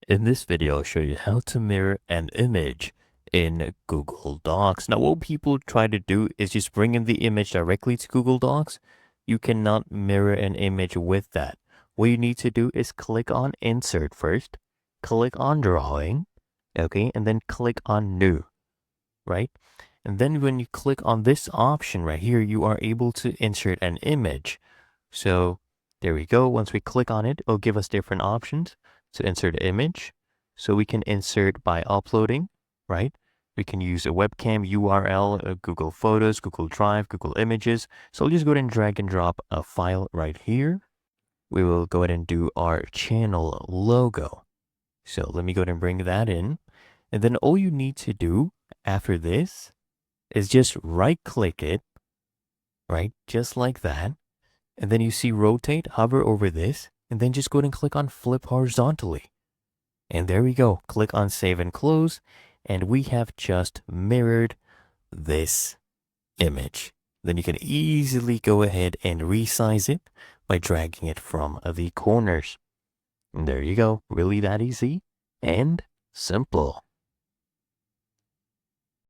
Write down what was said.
In this video, I'll show you how to mirror an image in Google Docs. Now, what people try to do is just bring in the image directly to Google Docs. You cannot mirror an image with that. What you need to do is click on Insert first, click on Drawing, okay, and then click on New, right? And then when you click on this option right here, you are able to insert an image. So there we go. Once we click on it, it'll give us different options to insert image. So we can insert by uploading, right? We can use a webcam, URL, Google Photos, Google Drive, Google Images. So I'll just go ahead and drag and drop a file right here. We will go ahead and do our channel logo. So let me go ahead and bring that in. And then all you need to do after this is just right click it, right? Just like that. And then you see rotate, hover over this, and then just go ahead and click on flip horizontally. And there we go. Click on save and close. And we have just mirrored this image. Then you can easily go ahead and resize it by dragging it from the corners. And there you go. Really that easy and simple.